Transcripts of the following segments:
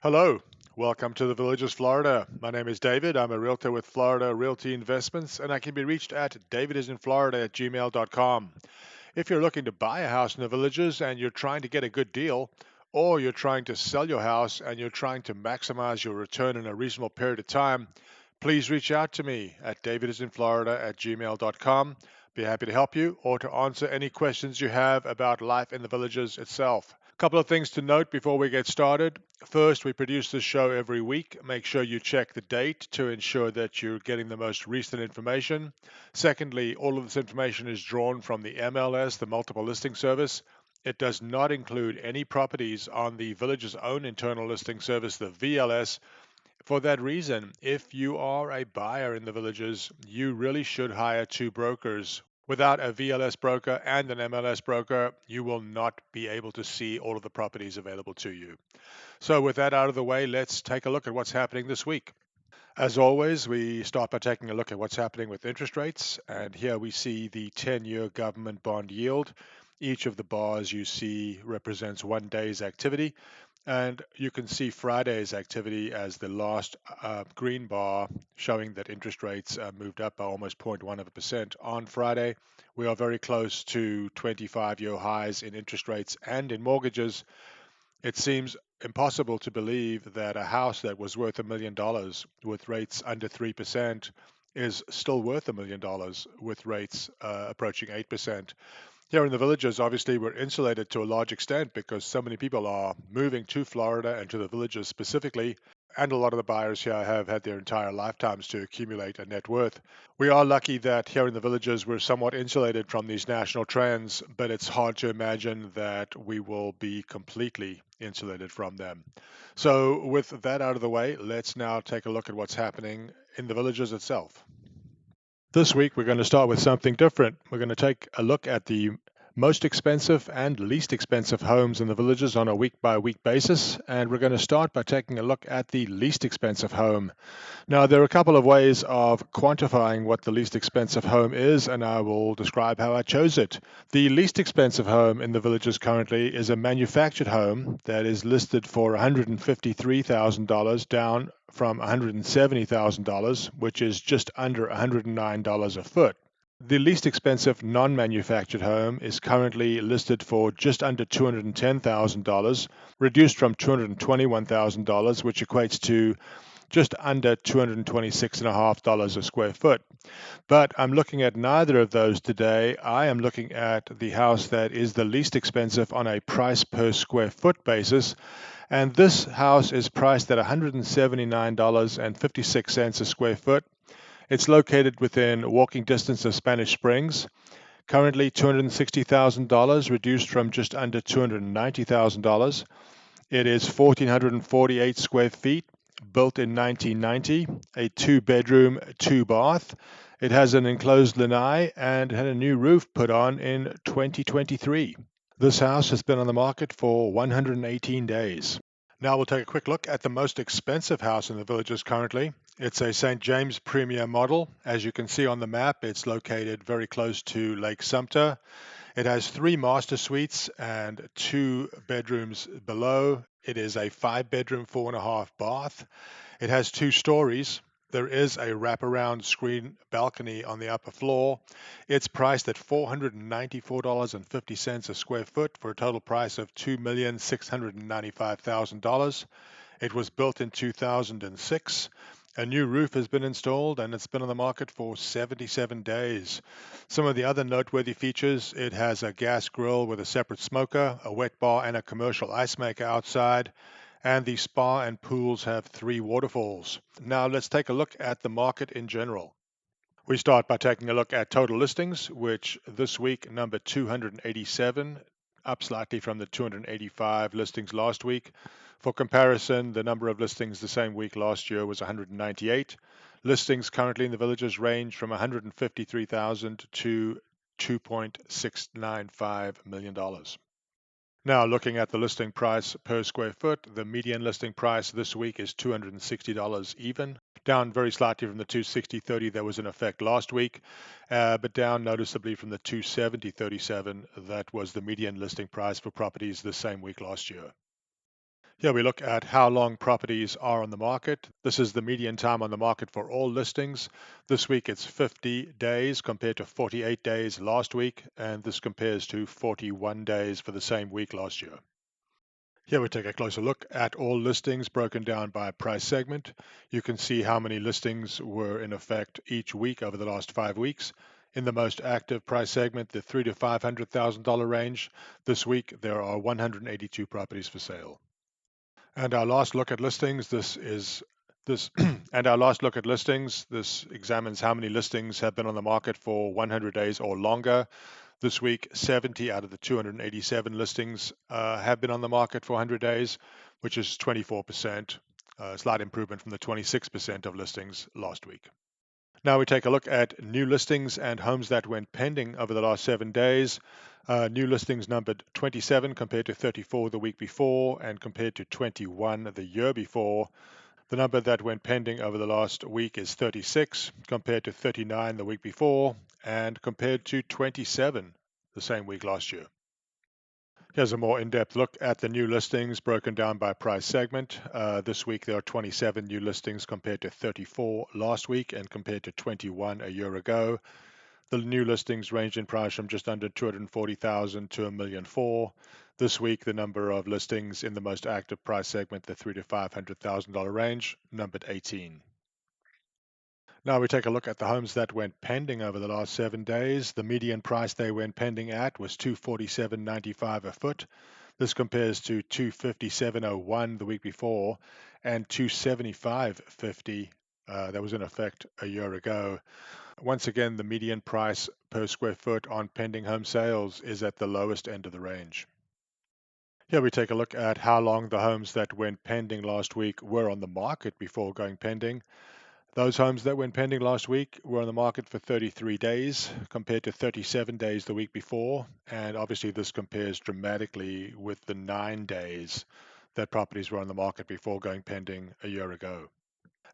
Hello, welcome to the Villages, Florida. My name is David. I'm a realtor with Florida Realty Investments, and I can be reached at DavidisinFlorida at gmail.com. If you're looking to buy a house in the Villages and you're trying to get a good deal, or you're trying to sell your house and you're trying to maximize your return in a reasonable period of time, please reach out to me at DavidisinFlorida at gmail.com. Be happy to help you or to answer any questions you have about life in the Villages itself. Couple of things to note before we get started. First, we produce this show every week. Make sure you check the date to ensure that you're getting the most recent information. Secondly, all of this information is drawn from the MLS, the Multiple Listing Service. It does not include any properties on the Village's own internal listing service, the VLS. For that reason, if you are a buyer in the Villages, you really should hire two brokers. Without a VLS broker and an MLS broker, you will not be able to see all of the properties available to you. So, with that out of the way, let's take a look at what's happening this week. As always, we start by taking a look at what's happening with interest rates. And here we see the 10-year government bond yield. Each of the bars you see represents one day's activity. And you can see Friday's activity as the last green bar, showing that interest rates moved up by almost 0.1% on Friday. We are very close to 25-year highs in interest rates and in mortgages. It seems impossible to believe that a house that was worth $1 million with rates under 3% is still worth $1 million with rates approaching 8%. Here in the Villages, obviously, we're insulated to a large extent because so many people are moving to Florida and to the Villages specifically. And a lot of the buyers here have had their entire lifetimes to accumulate a net worth. We are lucky that here in the Villages we're somewhat insulated from these national trends, but it's hard to imagine that we will be completely insulated from them. So, with that out of the way, let's now take a look at what's happening in the Villages itself. This week, we're going to start with something different. We're going to take a look at the most expensive and least expensive homes in the Villages on a week by week basis. And we're going to start by taking a look at the least expensive home. Now, there are a couple of ways of quantifying what the least expensive home is, and I will describe how I chose it. The least expensive home in the Villages currently is a manufactured home that is listed for $153,000, down from $170,000, which is just under $109 a foot. The least expensive non manufactured home is currently listed for just under $210,000, reduced from $221,000, which equates to just under $226.50 a square foot. But I'm looking at neither of those today. I am looking at the house that is the least expensive on a price per square foot basis. And this house is priced at $179.56 a square foot. It's located within walking distance of Spanish Springs. Currently $260,000, reduced from just under $290,000. It is 1,448 square feet, built in 1990, a two-bedroom, two-bath. It has an enclosed lanai and had a new roof put on in 2023. This house has been on the market for 118 days. Now we'll take a quick look at the most expensive house in the Villages currently. It's a St. James Premier model. As you can see on the map, it's located very close to Lake Sumter. It has three master suites and two bedrooms below. It is a five-bedroom, four and a half bath. It has two stories. There is a wraparound screen balcony on the upper floor. It's priced at $494.50 a square foot for a total price of $2,695,000. It was built in 2006. A new roof has been installed and it's been on the market for 77 days. Some of the other noteworthy features: it has a gas grill with a separate smoker, a wet bar, and a commercial ice maker outside. And the spa and pools have three waterfalls. Now let's take a look at the market in general. We start by taking a look at total listings, which this week number 287, up slightly from the 285 listings last week. For comparison, the number of listings the same week last year was 198. Listings currently in the Villages range from 153,000 to $2.695 million. Now, looking at the listing price per square foot, the median listing price this week is $260 even, down very slightly from the 260.30 that was in effect last week, but down noticeably from the 270.37 that was the median listing price for properties the same week last year. Here we look at how long properties are on the market. This is the median time on the market for all listings. This week it's 50 days compared to 48 days last week, and this compares to 41 days for the same week last year. Here we take a closer look at all listings broken down by price segment. You can see how many listings were in effect each week over the last 5 weeks. In the most active price segment, the $300,000 to $500,000 range, this week there are 182 properties for sale. And our last look at listings, this and our last look at listings, this examines how many listings have been on the market for 100 days or longer. This week, 70 out of the 287 listings have been on the market for 100 days, which is 24%, a slight improvement from the 26% of listings last week. Now we take a look at new listings and homes that went pending over the last 7 days. New listings numbered 27 compared to 34 the week before and compared to 21 the year before. The number that went pending over the last week is 36 compared to 39 the week before and compared to 27 the same week last year. Here's a more in-depth look at the new listings broken down by price segment. This week there are 27 new listings compared to 34 last week and compared to 21 a year ago. The new listings range in price from just under $240,000 to $1,400,000. This week the number of listings in the most active price segment, the $300,000 to $500,000 range, numbered 18. Now we take a look at the homes that went pending over the last 7 days. The median price they went pending at was $247.95 a foot. This compares to $257.01 the week before and $275.50 that was in effect a year ago. Once again, the median price per square foot on pending home sales is at the lowest end of the range. Here we take a look at how long the homes that went pending last week were on the market before going pending. Those homes that went pending last week were on the market for 33 days compared to 37 days the week before. And obviously this compares dramatically with the 9 days that properties were on the market before going pending a year ago.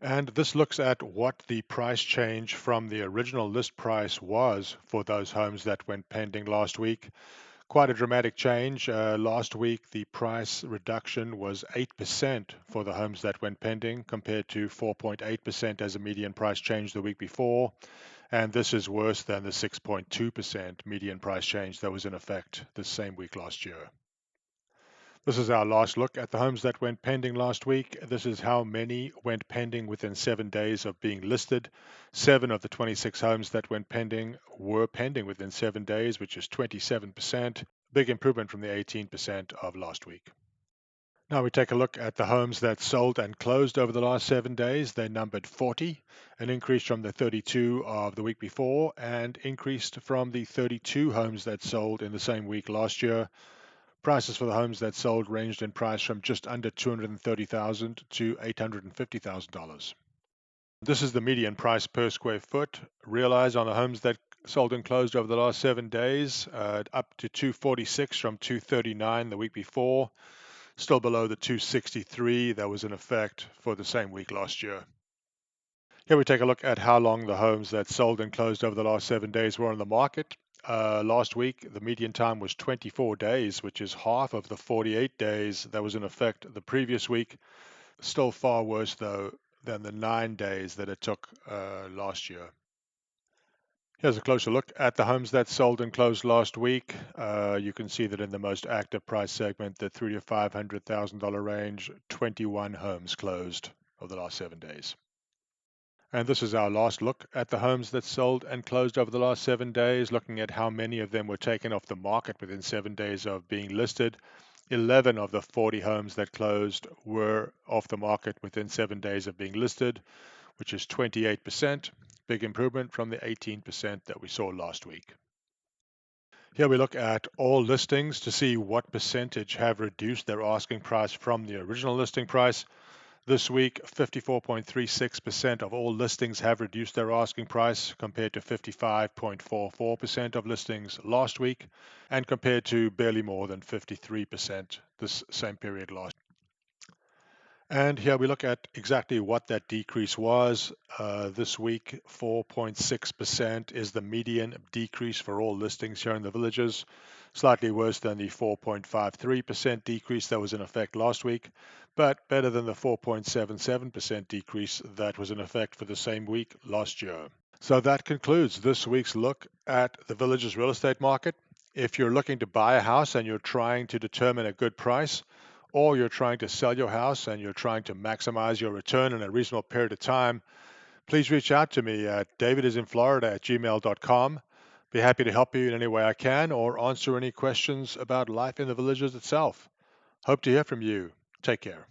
And this looks at what the price change from the original list price was for those homes that went pending last week. Quite a dramatic change. Last week, the price reduction was 8% for the homes that went pending compared to 4.8% as a median price change the week before. And this is worse than the 6.2% median price change that was in effect the same week last year. This is our last look at the homes that went pending last week. This is how many went pending within 7 days of being listed. 7 of the 26 homes that went pending were pending within 7 days, which is 27%, big improvement from the 18% of last week. Now we take a look at the homes that sold and closed over the last 7 days. They numbered 40, an increase from the 32 of the week before and increased from the 32 homes that sold in the same week last year. Prices for the homes that sold ranged in price from just under $230,000 to $850,000. This is the median price per square foot realized on the homes that sold and closed over the last 7 days, up to $246 from $239 the week before, still below the $263 that was in effect for the same week last year. Here we take a look at how long the homes that sold and closed over the last 7 days were on the market. Last week, the median time was 24 days, which is half of the 48 days that was in effect the previous week. Still far worse, though, than the 9 days that it took last year. Here's a closer look at the homes that sold and closed last week. You can see that in the most active price segment, the $300,000 to $500,000 range, 21 homes closed over the last 7 days. And this is our last look at the homes that sold and closed over the last 7 days, looking at how many of them were taken off the market within 7 days of being listed. 11 of the 40 homes that closed were off the market within 7 days of being listed, which is 28%, big improvement from the 18% that we saw last week. Here we look at all listings to see what percentage have reduced their asking price from the original listing price. This week, 54.36% of all listings have reduced their asking price compared to 55.44% of listings last week and compared to barely more than 53% this same period last year. And here we look at exactly what that decrease was. This week, 4.6% is the median decrease for all listings here in the villages, slightly worse than the 4.53% decrease that was in effect last week, but better than the 4.77% decrease that was in effect for the same week last year. So that concludes this week's look at the village's real estate market. If you're looking to buy a house and you're trying to determine a good price, or you're trying to sell your house and you're trying to maximize your return in a reasonable period of time, please reach out to me at DavidisinFlorida@gmail.com. Be happy to help you in any way I can or answer any questions about life in the villages itself. Hope to hear from you. Take care.